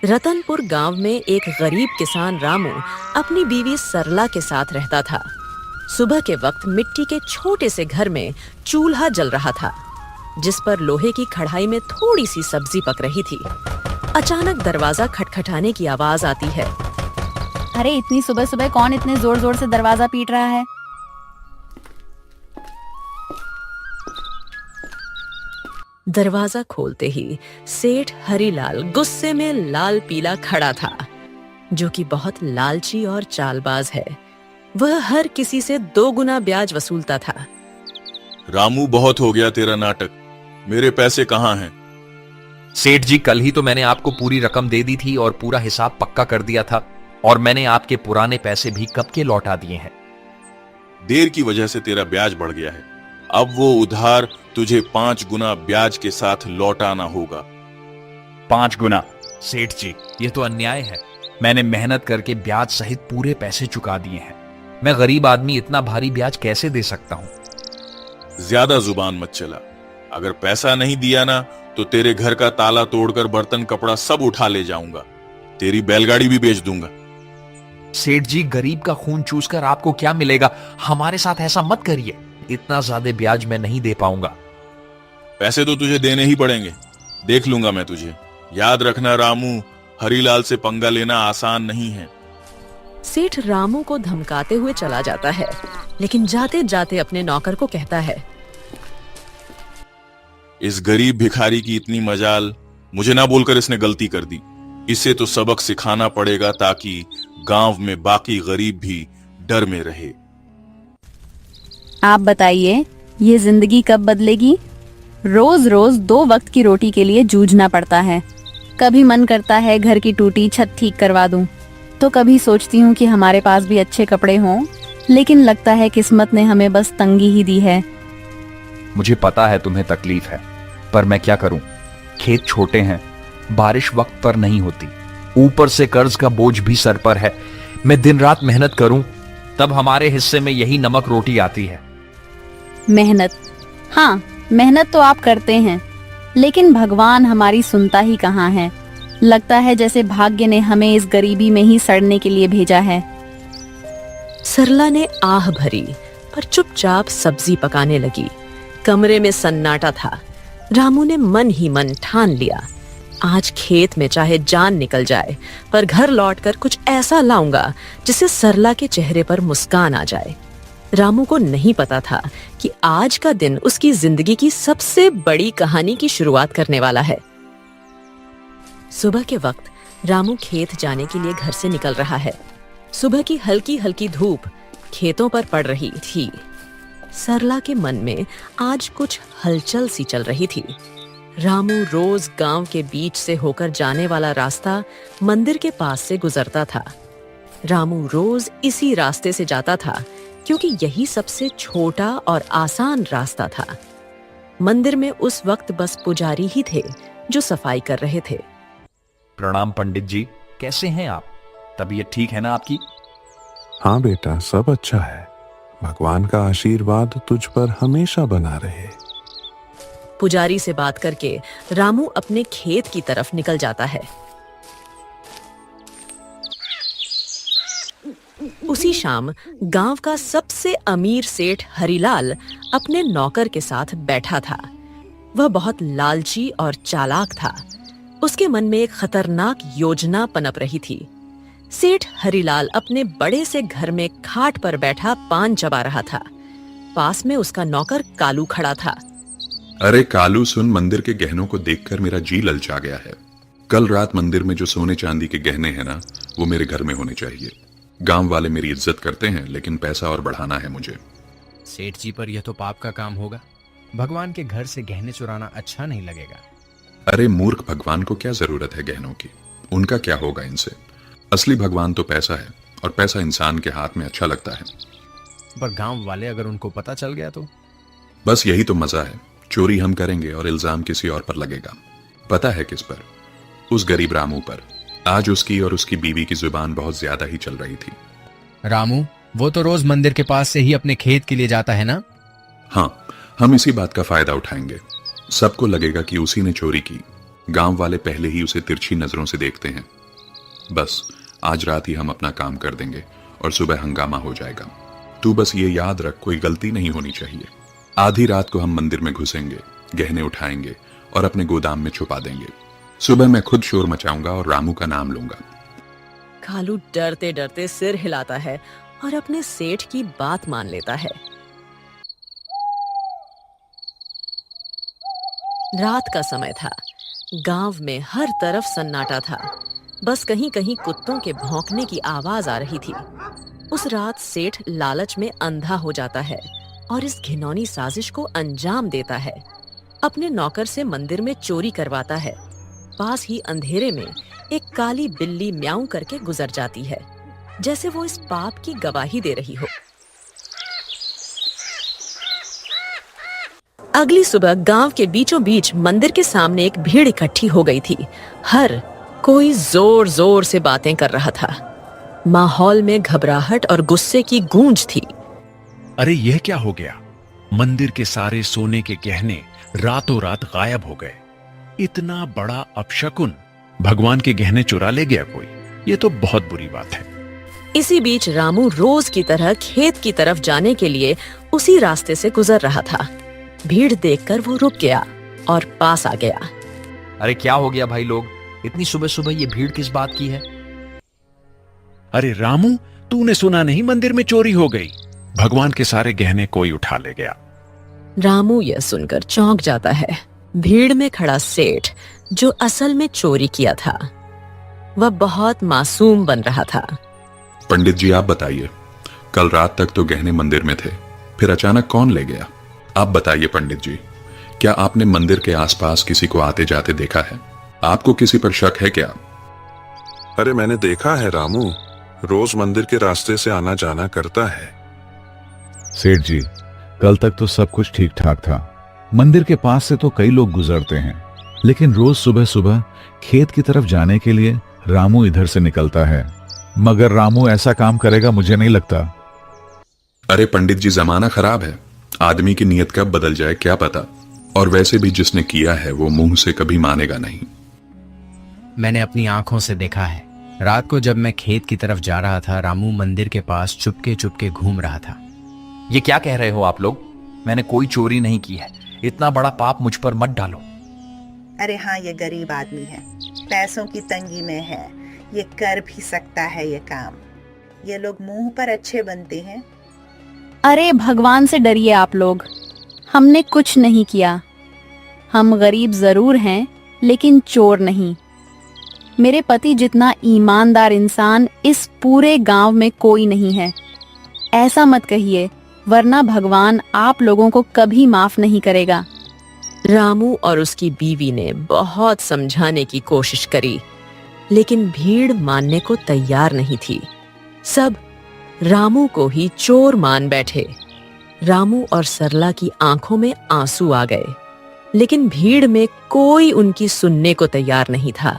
रतनपुर गांव में एक गरीब किसान रामू अपनी बीवी सरला के साथ रहता था। सुबह के वक्त मिट्टी के छोटे से घर में चूल्हा जल रहा था, जिस पर लोहे की कढ़ाई में थोड़ी सी सब्जी पक रही थी। अचानक दरवाजा खटखटाने की आवाज आती है। अरे इतनी सुबह सुबह कौन इतने जोर जोर से दरवाजा पीट रहा है? दरवाजा खोलते ही सेठ हरीलाल गुस्से में लाल पीला खड़ा था, जो कि बहुत लालची और चालबाज है। वह हर किसी से 2 गुना ब्याज वसूलता था। रामू, बहुत हो गया तेरा नाटक। मेरे पैसे कहाँ हैं? सेठ जी, कल ही तो मैंने आपको पूरी रकम दे दी थी और पूरा हिसाब पक्का कर दिया था, और मैंने आपके पुराने पैसे भी कब के लौटा दिए हैं। देर की वजह से तेरा ब्याज बढ़ गया है। अब वो उधार तुझे 5 गुना ब्याज के साथ लौटाना होगा। 5 गुना? सेठ जी, ये तो अन्याय है। मैंने मेहनत करके ब्याज सहित पूरे पैसे चुका दिए हैं। मैं गरीब आदमी इतना भारी ब्याज कैसे दे सकता हूँ? ज्यादा जुबान मत चला। अगर पैसा नहीं दिया ना तो तेरे घर का ताला तोड़कर बर्तन कपड़ा सब उठा ले जाऊंगा। तेरी बैलगाड़ी भी बेच दूंगा। सेठ जी, गरीब का खून चूसकर आपको क्या मिलेगा? हमारे साथ ऐसा मत करिए। इतना ज्यादा ब्याज मैं नहीं दे पाऊंगा। पैसे तो तुझे देने ही पड़ेंगे। देख लूंगा मैं तुझे। याद रखना रामू, हरीलाल से पंगा लेना आसान नहीं है। सेठ रामू को धमकाते हुए चला जाता है, लेकिन जाते जाते अपने नौकर को कहता है, इस गरीब भिखारी की इतनी मजाल, मुझे ना बोलकर इसने गलती कर दी। इसे तो सबक सिखाना पड़ेगा ताकि गांव में बाकी गरीब भी डर में रहे। आप बताइए, ये जिंदगी कब बदलेगी? रोज रोज 2 वक्त की रोटी के लिए जूझना पड़ता है। कभी मन करता है घर की टूटी छत ठीक करवा दूं, तो कभी सोचती हूँ कि हमारे पास भी अच्छे कपड़े हों, लेकिन लगता है किस्मत ने हमें बस तंगी ही दी है। मुझे पता है तुम्हें तकलीफ है, पर मैं क्या करूं? खेत छोटे हैं, बारिश वक्त पर नहीं होती, ऊपर से कर्ज का बोझ भी सर पर है। मैं दिन रात मेहनत करूं, तब हमारे हिस्से में यही नमक रोटी आती है। मेहनत? हाँ, मेहनत तो आप करते हैं, लेकिन भगवान हमारी सुनता ही कहाँ है। लगता है जैसे भाग्य ने हमें इस गरीबी में ही सड़ने के लिए भेजा है। सरला ने आह भरी, पर चुपचाप सब्जी पकाने लगी। कमरे में सन्नाटा था। रामू ने मन ही मन ठान लिया, आज खेत में चाहे जान निकल जाए, पर घर लौटकर कुछ ऐसा लाऊंगा जिससे सरला के चेहरे पर मुस्कान आ जाए। रामू को नहीं पता था कि आज का दिन उसकी जिंदगी की सबसे बड़ी कहानी की शुरुआत करने वाला है। सुबह के वक्त रामू खेत जाने के लिए घर से निकल रहा है। सुबह की हल्की हल्की धूप खेतों पर पड़ रही थी। सरला के मन में आज कुछ हलचल सी चल रही थी। रामू रोज गांव के बीच से होकर जाने वाला रास्ता मंदिर के पास से गुजरता था। रामू रोज इसी रास्ते से जाता था, क्योंकि यही सबसे छोटा और आसान रास्ता था। मंदिर में उस वक्त बस पुजारी ही थे जो सफाई कर रहे थे। प्रणाम पंडित जी, कैसे हैं आप? तबीयत ठीक है ना आपकी? हाँ बेटा, सब अच्छा है। भगवान का आशीर्वाद तुझ पर हमेशा बना रहे। पुजारी से बात करके रामू अपने खेत की तरफ निकल जाता है। उसी शाम गांव का सबसे अमीर सेठ हरीलाल अपने नौकर के साथ बैठा था। वह बहुत लालची और चालाक था। उसके मन में एक खतरनाक योजना पनप रही थी। सेठ हरीलाल अपने बड़े से घर में खाट पर बैठा पान चबा रहा था। पास में उसका नौकर कालू खड़ा था। अरे कालू सुन, मंदिर के गहनों को देखकर मेरा जी ललचा गया है। कल रात मंदिर में जो सोने चांदी के गहने हैं ना, वो मेरे घर में होने चाहिए। गांव वाले मेरी इज्जत करते हैं, लेकिन पैसा और बढ़ाना है मुझे। सेठ जी, पर यह तो पाप का काम होगा। भगवान के घर से गहने चुराना अच्छा नहीं लगेगा। अरे मूर्ख, भगवान को क्या जरूरत है गहनों की? उनका क्या होगा इनसे? असली भगवान तो पैसा है, और पैसा इंसान के हाथ में अच्छा लगता है। पर गांव वाले अगर उनको पता चल गया तो? बस यही तो मजा है। चोरी हम करेंगे और इल्जाम किसी और पर लगेगा। पता है किस पर? उस गरीब रामू पर। आज उसकी और उसकी बीवी की जुबान बहुत ज्यादा ही चल रही थी। रामू, वो तो रोज मंदिर के पास से ही अपने खेत के लिए जाता है ना? हाँ, हम इसी बात का फायदा उठाएंगे। सबको लगेगा कि उसी ने चोरी की, गांव वाले पहले ही उसे तिरछी नजरों से देखते हैं। बस आज रात ही हम अपना काम कर देंगे और सुबह हंगामा हो जाएगा। तू बस ये याद रख, कोई गलती नहीं होनी चाहिए। आधी रात को हम मंदिर में घुसेंगे, गहने उठाएंगे और अपने गोदाम में छुपा देंगे। सुबह मैं खुद शोर मचाऊंगा और रामू का नाम लूंगा। कालू डरते डरते सिर हिलाता है और अपने सेठ की बात मान लेता है। रात का समय था। गांव में हर तरफ सन्नाटा था। बस कहीं कहीं कुत्तों के भौंकने की आवाज आ रही थी। उस रात सेठ लालच में अंधा हो जाता है और इस घिनौनी साजिश को अंजाम देता है। अपने नौकर से मंदिर में चोरी करवाता है। पास ही अंधेरे में एक काली बिल्ली म्याऊं करके गुजर जाती है, जैसे वो इस पाप की गवाही दे रही हो। अगली सुबह गांव के बीचों बीच मंदिर के सामने एक भीड़ इकट्ठी हो गई थी। हर कोई जोर जोर से बातें कर रहा था। माहौल में घबराहट और गुस्से की गूंज थी। अरे यह क्या हो गया? मंदिर के सारे सोने के गहने रातों रात गायब हो गए। इतना बड़ा अपशकुन, भगवान के गहने चुरा ले गया कोई। ये तो बहुत बुरी बात है। इसी बीच रामू रोज की तरह खेत की तरफ जाने के लिए उसी रास्ते से गुजर रहा था। भीड़ देखकर वो रुक गया और पास आ गया। अरे क्या हो गया भाई लोग, इतनी सुबह सुबह ये भीड़ किस बात की है? अरे रामू, तूने सुना नहीं, मंदिर में चोरी हो गई। भगवान के सारे गहने कोई उठा ले गया। रामू यह सुनकर चौंक जाता है। भीड़ में खड़ा सेठ, जो असल में चोरी किया था, वह बहुत मासूम बन रहा था। पंडित जी आप बताइए, कल रात तक तो गहने मंदिर में थे, फिर अचानक कौन ले गया? आप बताइए पंडित जी, क्या आपने मंदिर के आसपास किसी को आते जाते देखा है? आपको किसी पर शक है क्या? अरे मैंने देखा है रामू, रोज मंदिर के रास्ते से आना जाना करता है। सेठ जी, कल तक तो सब कुछ ठीक ठाक था। मंदिर के पास से तो कई लोग गुजरते हैं, लेकिन रोज सुबह सुबह खेत की तरफ जाने के लिए रामू इधर से निकलता है। मगर रामू ऐसा काम करेगा मुझे नहीं लगता। अरे पंडित जी, जमाना खराब है, आदमी की नीयत कब बदल जाए क्या पता। और वैसे भी जिसने किया है वो मुंह से कभी मानेगा नहीं। मैंने अपनी आंखों से देखा है। रात को जब मैं खेत की तरफ जा रहा था, रामू मंदिर के पास चुपके चुपके घूम रहा था। ये क्या कह रहे हो आप लोग? मैंने कोई चोरी नहीं की है। इतना बड़ा पाप मुझ पर मत डालो। अरे हाँ, ये गरीब आदमी है, पैसों की तंगी में है, ये कर भी सकता है ये काम। ये लोग मुंह पर अच्छे बनते हैं। अरे भगवान से डरिए आप लोग, हमने कुछ नहीं किया। हम गरीब जरूर हैं, लेकिन चोर नहीं। मेरे पति जितना ईमानदार इंसान इस पूरे गांव में कोई नहीं है। ऐसा मत कहिए, वरना भगवान आप लोगों को कभी माफ नहीं करेगा। रामू और उसकी बीवी ने बहुत समझाने की कोशिश करी, लेकिन भीड़ मानने को तैयार नहीं थी। सब रामू को ही चोर मान बैठे। रामू और सरला की आंखों में आंसू आ गए, लेकिन भीड़ में कोई उनकी सुनने को तैयार नहीं था।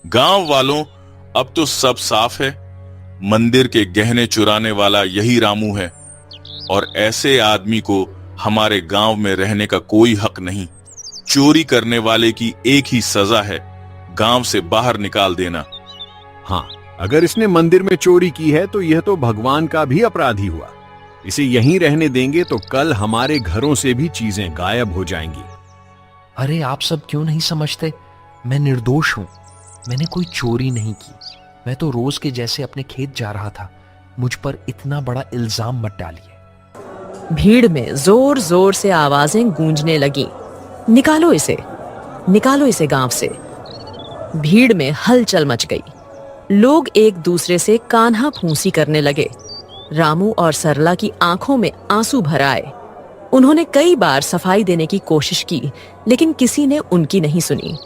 गांव वालों, अब तो सब साफ है। मंदिर के गहने चुराने वाला यही रामू है और ऐसे आदमी को हमारे गांव में रहने का कोई हक नहीं। चोरी करने वाले की एक ही सजा है, गांव से बाहर निकाल देना। हाँ, अगर इसने मंदिर में चोरी की है तो यह तो भगवान का भी अपराधी हुआ। इसे यहीं रहने देंगे तो कल हमारे घरों से भी चीजें गायब हो जाएंगी। अरे आप सब क्यों नहीं समझते? मैं निर्दोष हूं। मैंने कोई चोरी नहीं की। मैं तो रोज के जैसे अपने खेत जा रहा था। मुझ पर इतना बड़ा इल्जाम मत डालिए। भीड़ में जोर जोर से आवाजें गूंजने लगी, निकालो इसे, निकालो इसे गांव से। भीड़ में हलचल मच गई। लोग एक दूसरे से कान्हा फूंसी करने लगे। रामू और सरला की आंखों में आंसू भर आए। उन्होंने कई बार सफाई देने की कोशिश की, लेकिन किसी ने उनकी नहीं सुनी।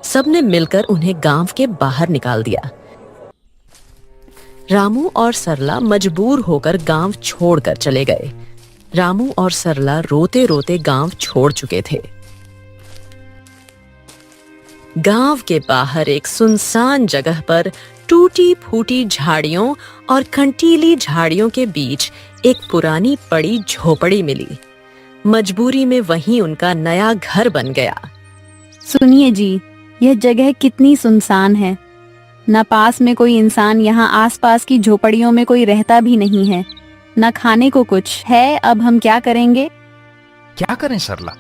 सबने मिलकर उन्हें गांव के बाहर निकाल दिया। रामू और सरला मजबूर होकर गांव छोड़कर चले गए। रामू और सरला रोते रोते गांव छोड़ चुके थे। गांव के बाहर एक सुनसान जगह पर टूटी फूटी झाड़ियों और कंटीली झाड़ियों के बीच एक पुरानी पड़ी झोपड़ी मिली। मजबूरी में वहीं उनका नया घर बन गया। सुनिए जी, यह जगह कितनी सुनसान है। न पास में कोई इंसान, यहाँ आसपास की झोपड़ियों में कोई रहता भी नहीं है। न खाने को कुछ है। अब हम क्या करेंगे? क्या करें सरला?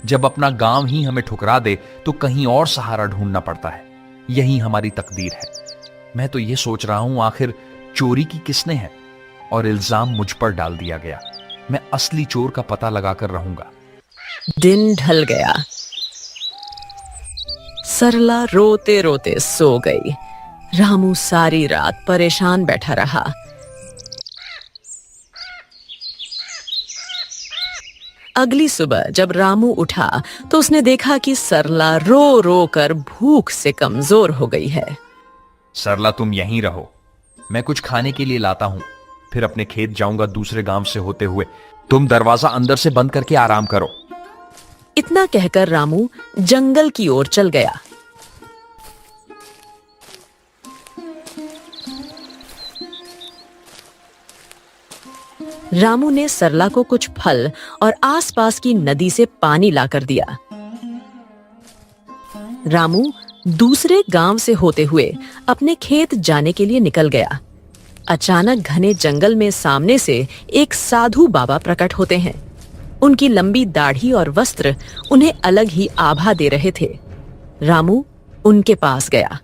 जब अपना गांव ही हमें ठुकरा दे तो कहीं और सहारा ढूंढना पड़ता है। यही हमारी तकदीर है। मैं तो ये सोच रहा हूं आखिर चोरी की किसने है, और इल्जाम मुझ पर डाल दिया गया। मैं असली चोर का पता लगाकर रहूंगा। दिन ढल गया। सरला रोते रोते सो गई। रामू सारी रात परेशान बैठा रहा। अगली सुबह जब रामू उठा तो उसने देखा कि सरला रो रो कर भूख से कमजोर हो गई है। सरला, तुम यहीं रहो, मैं कुछ खाने के लिए लाता हूं, फिर अपने खेत जाऊंगा दूसरे गांव से होते हुए। तुम दरवाजा अंदर से बंद करके आराम करो। इतना कहकर रामू जंगल की ओर चल गया। रामू ने सरला को कुछ फल और आसपास की नदी से पानी लाकर दिया। रामू दूसरे गांव से होते हुए अपने खेत जाने के लिए निकल गया। अचानक घने जंगल में सामने से एक साधु बाबा प्रकट होते हैं। उनकी लंबी दाढ़ी और वस्त्र उन्हें अलग ही आभा दे रहे थे। रामू उनके पास गया।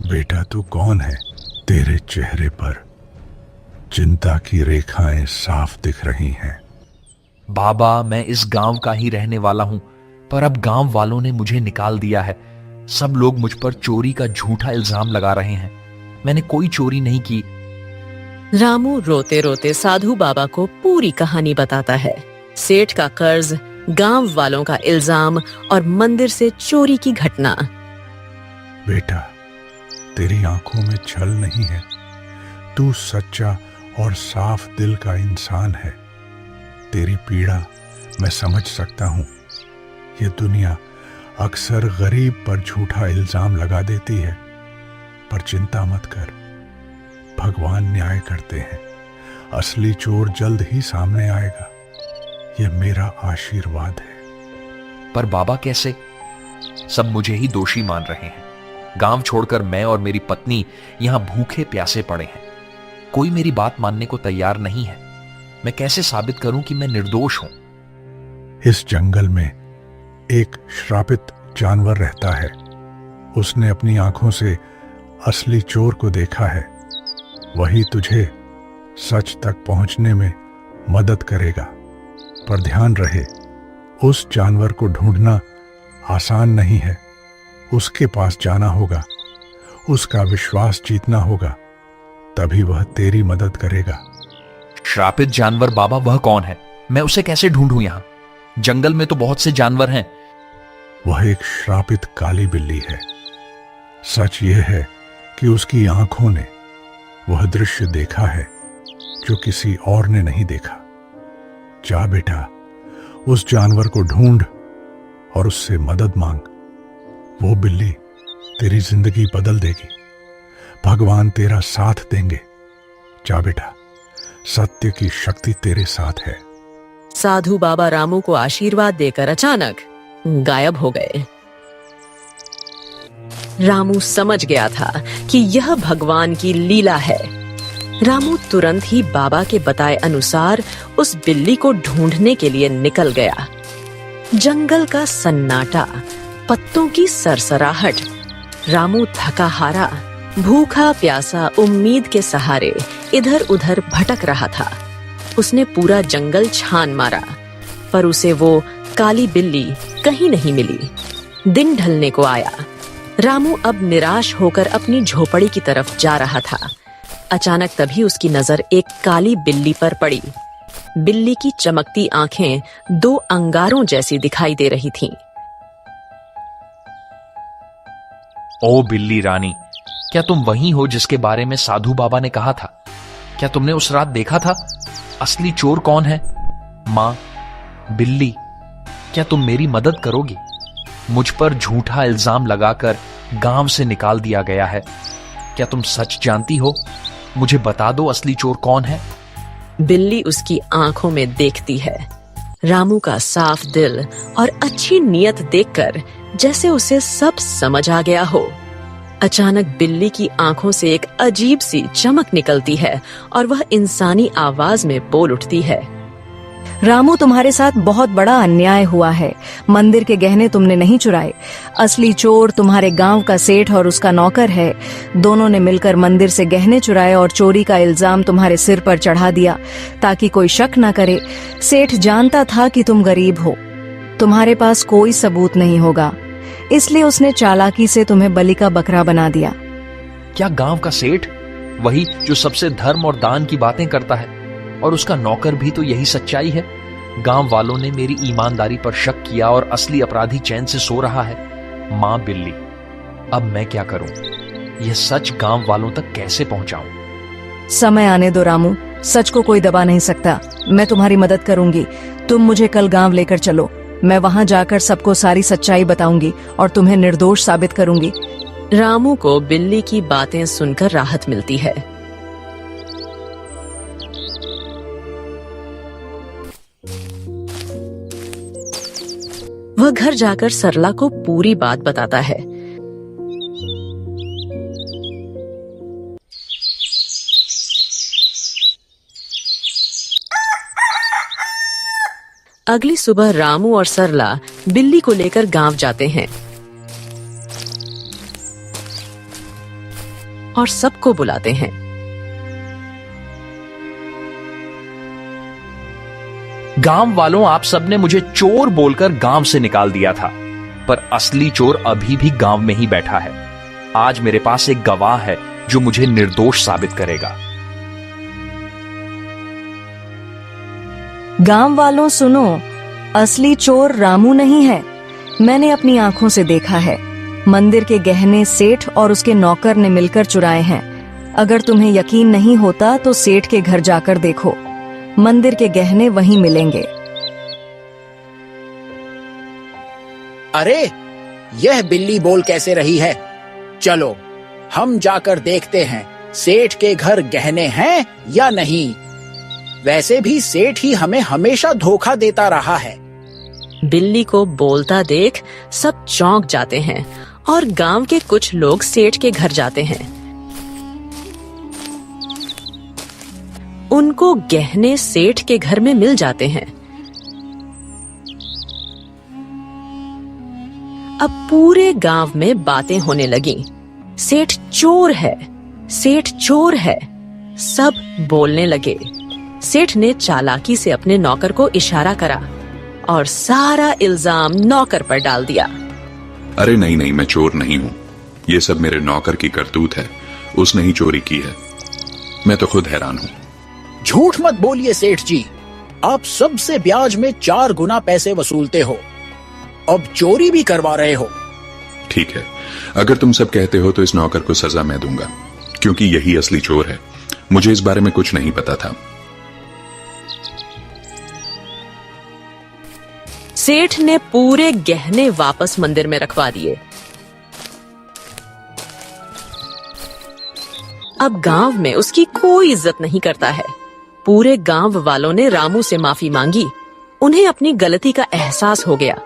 बेटा, तू कौन है? तेरे चेहरे पर चिंता की रेखाएं साफ दिख रही हैं। बाबा, मैं इस गांव का ही रहने वाला हूं, पर अब गांव वालों ने मुझे निकाल दिया है। सब लोग मुझ पर चोरी का झूठा इल्जाम लगा रहे हैं। मैंने कोई चोरी नहीं की। रामू रोते रोते साधु बाबा को पूरी कहानी बताता है। सेठ का कर्ज, गांव वालों का इल्जाम और मंदिर से चोरी की घटना। बेटा, तेरी आंखों में छल नहीं है। तू सच्चा और साफ दिल का इंसान है। तेरी पीड़ा मैं समझ सकता हूं। ये दुनिया अक्सर गरीब पर झूठा इल्जाम लगा देती है, पर चिंता मत कर, भगवान न्याय करते हैं। असली चोर जल्द ही सामने आएगा। यह मेरा आशीर्वाद है। पर बाबा, कैसे? सब मुझे ही दोषी मान रहे हैं। गांव छोड़कर मैं और मेरी पत्नी यहां भूखे प्यासे पड़े हैं। कोई मेरी बात मानने को तैयार नहीं है। मैं कैसे साबित करूं कि मैं निर्दोष हूं? इस जंगल में एक श्रापित जानवर रहता है। उसने अपनी आंखों से असली चोर को देखा है। वही तुझे सच तक पहुंचने में मदद करेगा। पर ध्यान रहे, उस जानवर को ढूंढना आसान नहीं है। उसके पास जाना होगा, उसका विश्वास जीतना होगा, तभी वह तेरी मदद करेगा। श्रापित जानवर बाबा, वह कौन है? मैं उसे कैसे ढूंढूं? यहां जंगल में तो बहुत से जानवर हैं। वह एक श्रापित काली बिल्ली है। सच यह है कि उसकी आंखों ने वह दृश्य देखा है जो किसी और ने नहीं देखा। जा बेटा, उस जानवर को ढूंढ और उससे मदद मांग। वो बिल्ली तेरी जिंदगी बदल देगी। भगवान तेरा साथ देंगे। जा बेटा, सत्य की शक्ति तेरे साथ है। साधु बाबा रामू को आशीर्वाद देकर अचानक गायब हो गए। रामू समझ गया था कि यह भगवान की लीला है। रामू तुरंत ही बाबा के बताए अनुसार उस बिल्ली को ढूंढने के लिए निकल गया। जंगल का सन्नाटा, पत्तों की सरसराहट। रामू थका हारा, भूखा प्यासा, उम्मीद के सहारे इधर उधर भटक रहा था। उसने पूरा जंगल छान मारा, पर उसे वो काली बिल्ली कहीं नहीं मिली। दिन ढलने को आया। रामू अब निराश होकर अपनी झोपड़ी की तरफ जा रहा था। अचानक तभी उसकी नजर एक काली बिल्ली पर पड़ी। बिल्ली की चमकती आंखें दो अंगारों जैसी दिखाई दे रही थीं। ओ बिल्ली रानी, क्या तुम वही हो जिसके बारे में साधु बाबा ने कहा था? क्या तुमने उस रात देखा था? असली चोर कौन है? माँ, बिल्ली, क्या तुम मेरी मदद करोगी? मुझ पर झूठा इल्जाम लगाकर गांव से निकाल दिया गया है। क्या तुम सच जानती हो? मुझे बता दो, असली चोर कौन है? बिल्ली उसकी आंखों में देखती है। रामू का साफ दिल और अच्छी नीयत देखकर जैसे उसे सब समझ आ गया हो। अचानक बिल्ली की आंखों से एक अजीब सी चमक निकलती है और वह इंसानी आवाज में बोल उठती है। रामू, तुम्हारे साथ बहुत बड़ा अन्याय हुआ है। मंदिर के गहने तुमने नहीं चुराए। असली चोर तुम्हारे गांव का सेठ और उसका नौकर है। दोनों ने मिलकर मंदिर से गहने चुराए और चोरी का इल्जाम तुम्हारे सिर पर चढ़ा दिया ताकि कोई शक न करे। सेठ जानता था कि तुम गरीब हो, तुम्हारे पास कोई सबूत नहीं होगा, इसलिए उसने चालाकी से तुम्हें बलि का बकरा बना दिया। क्या गांव का सेठ, वही जो सबसे धर्म और दान की बातें करता है, और उसका नौकर भी तो यही सच्चाई है? गांव वालों ने मेरी ईमानदारी पर शक किया और असली अपराधी चैन से सो रहा है। मां बिल्ली, अब मैं क्या करूं? यह सच गांव वालों तक कैसे पहुंचाऊं? समय आने दो रामू, सच को कोई दबा नहीं सकता। मैं तुम्हारी मदद करूंगी। तुम मुझे कल गांव लेकर चलो। मैं वहां जाकर सबको सारी सच्चाई बताऊंगी और तुम्हें निर्दोष साबित करूंगी। रामू को बिल्ली की बातें सुनकर राहत मिलती है। वह घर जाकर सरला को पूरी बात बताता है। अगली सुबह रामू और सरला बिल्ली को लेकर गांव जाते हैं और सबको बुलाते हैं। गांव वालों, आप सबने मुझे चोर बोलकर गांव से निकाल दिया था, पर असली चोर अभी भी गांव में ही बैठा है। आज मेरे पास एक गवाह है जो मुझे निर्दोष साबित करेगा। गांव वालों सुनो, असली चोर रामू नहीं है। मैंने अपनी आंखों से देखा है। मंदिर के गहने सेठ और उसके नौकर ने मिलकर चुराए हैं। अगर तुम्हें यकीन नहीं होता तो सेठ के घर जाकर देखो, मंदिर के गहने वहीं मिलेंगे। अरे, यह बिल्ली बोल कैसे रही है? चलो हम जाकर देखते हैं सेठ के घर गहने हैं या नहीं। वैसे भी सेठ ही हमें हमेशा धोखा देता रहा है। बिल्ली को बोलता देख सब चौंक जाते हैं और गांव के कुछ लोग सेठ के घर जाते हैं। उनको गहने सेठ के घर में मिल जाते हैं। अब पूरे गांव में बातें होने लगी। सेठ चोर है, सेठ चोर है। सब बोलने लगे। सेठ ने चालाकी से अपने नौकर को इशारा करा और सारा इल्जाम नौकर पर डाल दिया। अरे नहीं नहीं, मैं चोर नहीं हूं। ये सब मेरे नौकर की करतूत है। उसने ही चोरी की है। मैं तो खुद हैरान हूं। झूठ मत बोलिए सेठ जी, आप सबसे ब्याज में 4 गुना पैसे वसूलते हो, अब चोरी भी करवा रहे हो। ठीक है, अगर तुम सब कहते हो तो इस नौकर को सजा मैं दूंगा, क्योंकि यही असली चोर है। मुझे इस बारे में कुछ नहीं पता था। सेठ ने पूरे गहने वापस मंदिर में रखवा दिए। अब गांव में उसकी कोई इज्जत नहीं करता है। पूरे गांव वालों ने रामू से माफी मांगी। उन्हें अपनी गलती का एहसास हो गया।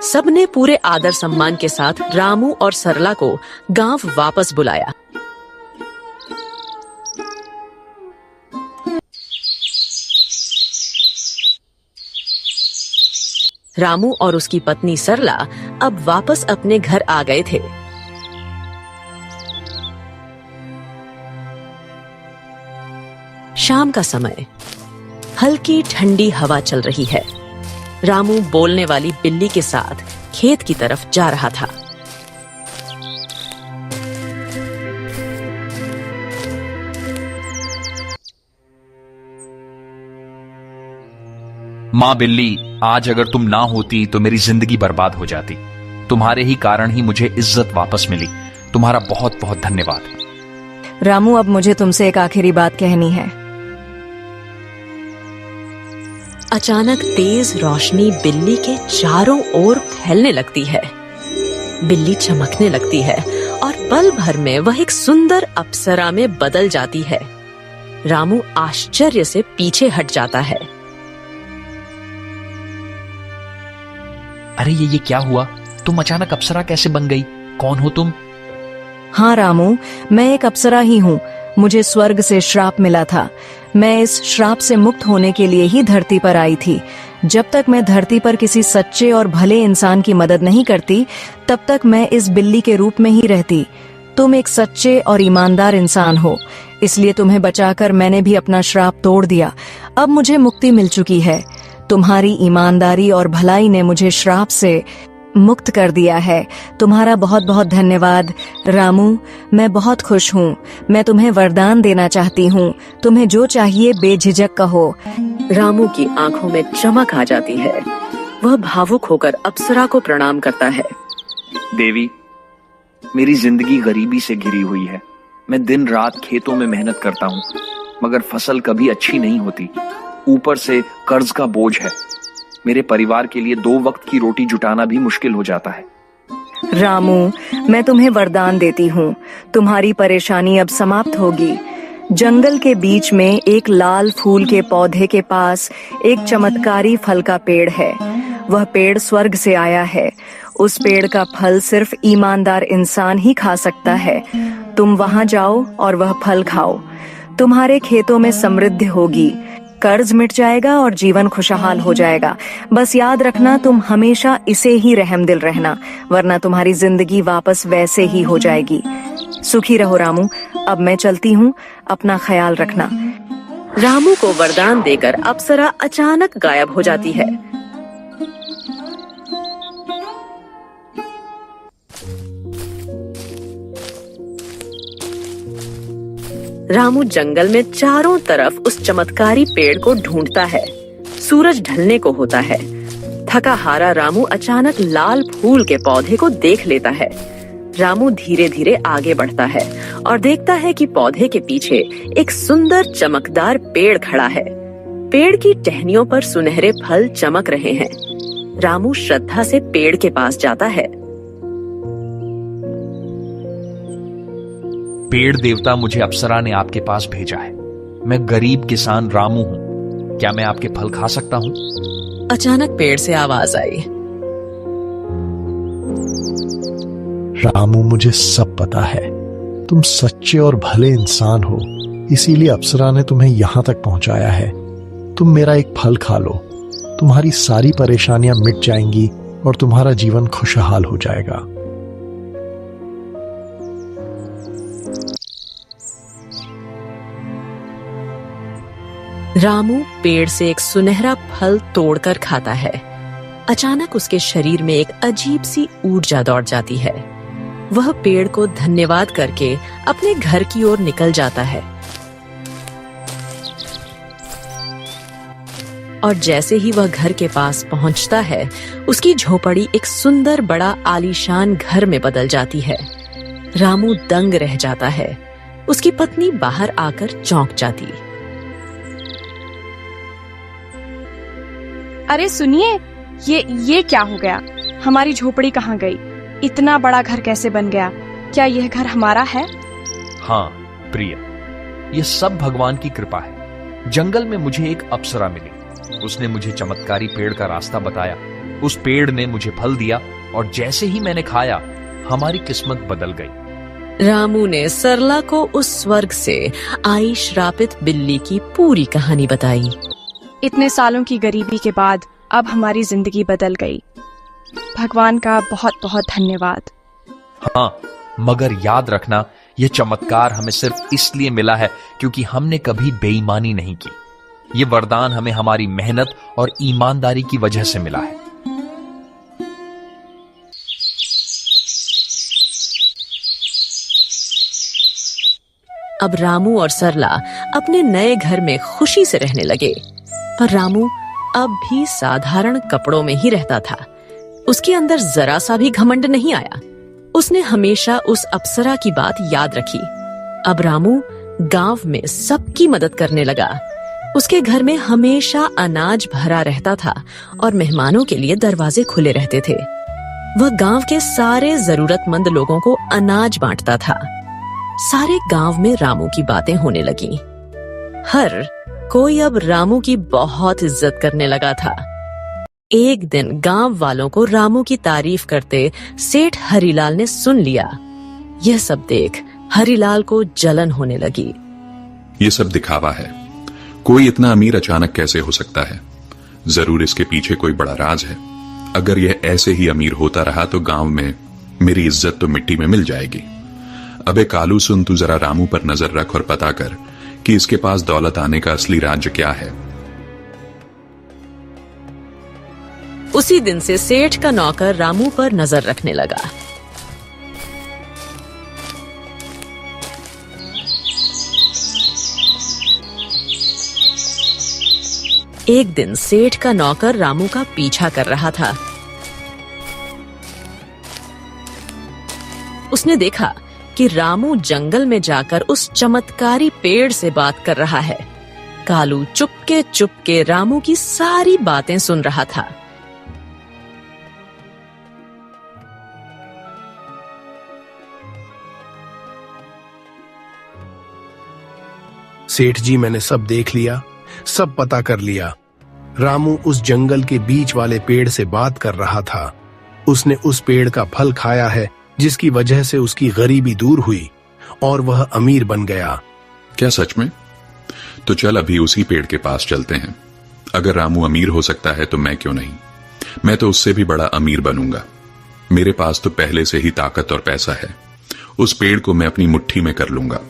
सबने पूरे आदर सम्मान के साथ रामू और सरला को गांव वापस बुलाया। रामू और उसकी पत्नी सरला अब वापस अपने घर आ गए थे। शाम का समय, हल्की ठंडी हवा चल रही है। रामू बोलने वाली बिल्ली के साथ खेत की तरफ जा रहा था। मां बिल्ली, आज अगर तुम ना होती तो मेरी जिंदगी बर्बाद हो जाती। तुम्हारे ही कारण ही मुझे इज्जत वापस मिली। तुम्हारा बहुत बहुत धन्यवाद। रामू, अब मुझे तुमसे एक आखिरी बात कहनी है। अचानक तेज रोशनी बिल्ली के चारों ओर फैलने लगती है। बिल्ली चमकने लगती है और पल भर में वह एक सुंदर अप्सरा में बदल जाती है। रामू आश्चर्य से पीछे हट जाता है। अरे ये क्या हुआ? तुम अचानक अप्सरा कैसे बन गई? कौन हो तुम? हाँ रामू, मैं एक अप्सरा ही हूँ। मुझे स्वर्ग से श्राप मिला था। मैं इस श्राप से मुक्त होने के लिए ही धरती पर आई थी। जब तक मैं धरती पर किसी सच्चे और भले इंसान की मदद नहीं करती, तब तक मैं इस बिल्ली के रूप में ही रहती। तुम एक सच्चे और ईमानदार इंसान हो, इसलिए तुम्हें बचाकर मैंने भी अपना श्राप तोड़ दिया। अब मुझे मुक्ति मिल चुकी है। तुम्हारी ईमानदारी और भलाई ने मुझे श्राप से मुक्त कर दिया है। तुम्हारा बहुत बहुत धन्यवाद रामू। मैं बहुत खुश हूँ। मैं तुम्हें वरदान देना चाहती हूँ। तुम्हें जो चाहिए बेझिझक कहो। रामू की आंखों में चमक आ जाती है। वह भावुक होकर अप्सरा को प्रणाम करता है। देवी, मेरी जिंदगी गरीबी से घिरी हुई है। मैं दिन रात खेतों में मेहनत करता हूँ, मगर फसल कभी अच्छी नहीं होती। ऊपर से कर्ज का बोझ है। मेरे परिवार के लिए 2 वक्त की रोटी जुटाना भी मुश्किल हो जाता है। रामू, मैं तुम्हें वरदान देती हूँ। तुम्हारी परेशानी अब समाप्त होगी। जंगल के बीच में एक लाल फूल के पौधे के पास एक चमत्कारी फल का पेड़ है। वह पेड़ स्वर्ग से आया है। उस पेड़ का फल सिर्फ ईमानदार इंसान ही खा सकता है। तुम वहां जाओ और वह फल खाओ। तुम्हारे खेतों में समृद्धि होगी, कर्ज मिट जाएगा और जीवन खुशहाल हो जाएगा। बस याद रखना, तुम हमेशा इसे ही रहमदिल रहना, वरना तुम्हारी जिंदगी वापस वैसे ही हो जाएगी। सुखी रहो रामू। अब मैं चलती हूँ, अपना ख्याल रखना। रामू को वरदान देकर अप्सरा अचानक गायब हो जाती है। रामू जंगल में चारों तरफ उस चमत्कारी पेड़ को ढूंढता है। सूरज ढलने को होता है। थका हारा रामू अचानक लाल फूल के पौधे को देख लेता है। रामू धीरे धीरे आगे बढ़ता है और देखता है कि पौधे के पीछे एक सुंदर चमकदार पेड़ खड़ा है। पेड़ की टहनियों पर सुनहरे फल चमक रहे हैं। रामू श्रद्धा से पेड़ के पास जाता है। पेड़ देवता, मुझे अप्सरा ने आपके पास भेजा है। मैं गरीब किसान रामू हूँ। क्या मैं आपके फल खा सकता हूँ? अचानक पेड़ से आवाज आई। रामू, मुझे सब पता है। तुम सच्चे और भले इंसान हो, इसीलिए अप्सरा ने तुम्हें यहां तक पहुंचाया है। तुम मेरा एक फल खा लो, तुम्हारी सारी परेशानियां मिट जाएंगी और तुम्हारा जीवन खुशहाल हो जाएगा। रामू पेड़ से एक सुनहरा फल तोड़कर खाता है। अचानक उसके शरीर में एक अजीब सी ऊर्जा दौड़ जाती है। वह पेड़ को धन्यवाद करके अपने घर की ओर निकल जाता है। और जैसे ही वह घर के पास पहुंचता है, उसकी झोपड़ी एक सुंदर बड़ा आलीशान घर में बदल जाती है। रामू दंग रह जाता है। उसकी पत्नी बाहर आकर चौंक जाती। अरे सुनिए, ये क्या हो गया? हमारी झोपड़ी कहाँ गई? इतना बड़ा घर कैसे बन गया? क्या यह घर हमारा है? हाँ प्रिय, यह सब भगवान की कृपा है। जंगल में मुझे एक अप्सरा मिली। उसने मुझे चमत्कारी पेड़ का रास्ता बताया। उस पेड़ ने मुझे फल दिया और जैसे ही मैंने खाया, हमारी किस्मत बदल गई। रामू ने सरला को उस स्वर्ग से आई श्रापित बिल्ली की पूरी कहानी बताई। इतने सालों की गरीबी के बाद अब हमारी जिंदगी बदल गई। भगवान का बहुत बहुत धन्यवाद। हाँ, मगर याद रखना, यह चमत्कार हमें सिर्फ इसलिए मिला है क्योंकि हमने कभी बेईमानी नहीं की। ये वरदान हमें हमारी मेहनत और ईमानदारी की वजह से मिला है। अब रामू और सरला अपने नए घर में खुशी से रहने लगे। पर रामू अब भी साधारण कपड़ों में ही रहता था। उसके अंदर जरा सा भी घमंड नहीं आया। उसने हमेशा उस अप्सरा की बात याद रखी। अब रामू गांव में सबकी मदद करने लगा। उसके घर में हमेशा अनाज भरा रहता था और मेहमानों के लिए दरवाजे खुले रहते थे। वह गांव के सारे जरूरतमंद लोगों को अनाज बांटता था। सारे गांव में रामू की बातें होने लगी। हर कोई अब रामू की बहुत इज्जत करने लगा था। एक दिन गांव वालों को रामू की तारीफ करते सेठ हरिलाल ने सुन लिया। यह सब देख हरिलाल को जलन होने लगी। ये सब दिखावा है। कोई इतना अमीर अचानक कैसे हो सकता है? जरूर इसके पीछे कोई बड़ा राज है। अगर यह ऐसे ही अमीर होता रहा तो गांव में मेरी इज्जत तो मिट्टी में मिल जाएगी। अबे कालू सुन, तू जरा रामू पर नजर रख और पता कर कि इसके पास दौलत आने का असली राज क्या है। उसी दिन से सेठ का नौकर रामू पर नजर रखने लगा। एक दिन सेठ का नौकर रामू का पीछा कर रहा था। उसने देखा कि रामू जंगल में जाकर उस चमत्कारी पेड़ से बात कर रहा है। कालू चुपके चुपके रामू की सारी बातें सुन रहा था। सेठ जी, मैंने सब देख लिया, सब पता कर लिया। रामू उस जंगल के बीच वाले पेड़ से बात कर रहा था। उसने उस पेड़ का फल खाया है जिसकी वजह से उसकी गरीबी दूर हुई और वह अमीर बन गया। क्या सच में? तो चल अभी उसी पेड़ के पास चलते हैं। अगर रामू अमीर हो सकता है तो मैं क्यों नहीं? मैं तो उससे भी बड़ा अमीर बनूंगा। मेरे पास तो पहले से ही ताकत और पैसा है। उस पेड़ को मैं अपनी मुट्ठी में कर लूंगा।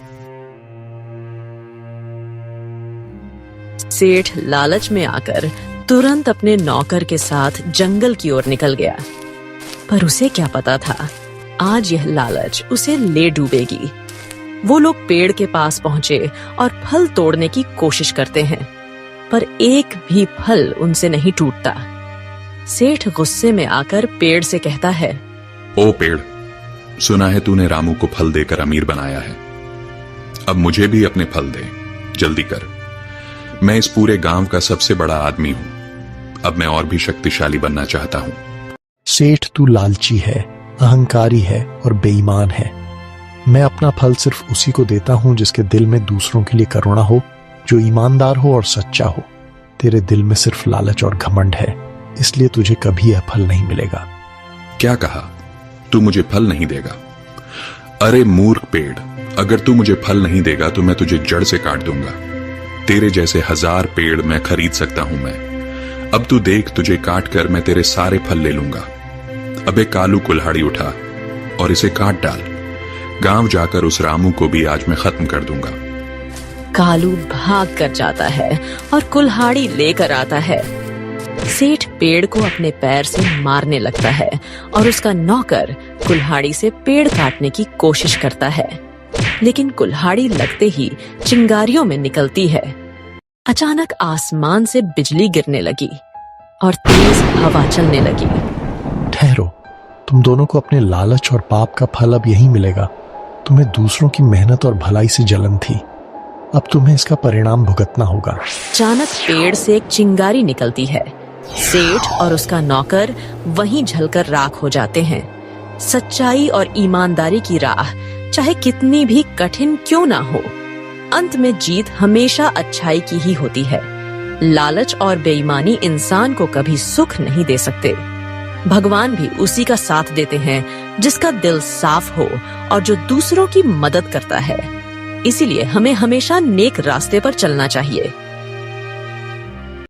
सेठ लालच में आकर तुरंत अपने नौकर के साथ जंगल की ओर निकल गया। पर उसे क्या पता था, आज यह लालच उसे ले डूबेगी। वो लोग पेड़ के पास पहुंचे और फल तोड़ने की कोशिश करते हैं, पर एक भी फल उनसे नहीं टूटता। सेठ गुस्से में आकर पेड़ से कहता है, ओ पेड़, सुना है तूने रामू को फल देकर अमीर बनाया है। अब मुझे भी अपने फल दे, जल्दी कर। मैं इस पूरे गांव का सबसे बड़ा आदमी हूं। अब मैं और भी शक्तिशाली बनना चाहता हूं। सेठ, तू लालची है, अहंकारी है और बेईमान है। मैं अपना फल सिर्फ उसी को देता हूं जिसके दिल में दूसरों के लिए करुणा हो, जो ईमानदार हो और सच्चा हो। तेरे दिल में सिर्फ लालच और घमंड है, इसलिए तुझे कभी यह फल नहीं मिलेगा। क्या कहा? तू मुझे फल नहीं देगा? अरे मूर्ख पेड़, अगर तू मुझे फल नहीं देगा तो मैं तुझे जड़ से काट दूंगा। तेरे जैसे 1000 पेड़ मैं खरीद सकता हूं मैं। अब तू देख, तुझे काट कर मैं तेरे सारे फल ले लूंगा। अबे कालू, कुल्हाड़ी उठा और इसे काट डाल। गांव जाकर उस रामू को भी आज मैं खत्म कर दूंगा। कालू भाग कर जाता है और कुल्हाड़ी लेकर आता है। सेठ पेड़ को अपने पैर से मारने लगता है और उसका नौकर कुल्हाड़ी से पेड़ काटने की कोशिश करता है, लेकिन कुल्हाड़ी लगते ही चिंगारियों में निकलती है। अचानक आसमान से बिजली गिरने लगी और तेज हवा चलने लगी। ठहरो, तुम दोनों को अपने लालच और पाप का फल अब यही मिलेगा। तुम्हें दूसरों की मेहनत और भलाई से जलन थी, अब तुम्हें इसका परिणाम भुगतना होगा। अचानक पेड़ से एक चिंगारी निकलती है। सेठ और उसका नौकर वहीं जलकर राख हो जाते हैं। सच्चाई और ईमानदारी की राह चाहे कितनी भी कठिन क्यों ना हो, अंत में जीत हमेशा अच्छाई की ही होती है। लालच और बेईमानी इंसान को कभी सुख नहीं दे सकते। भगवान भी उसी का साथ देते हैं जिसका दिल साफ हो और जो दूसरों की मदद करता है। इसीलिए हमें हमेशा नेक रास्ते पर चलना चाहिए।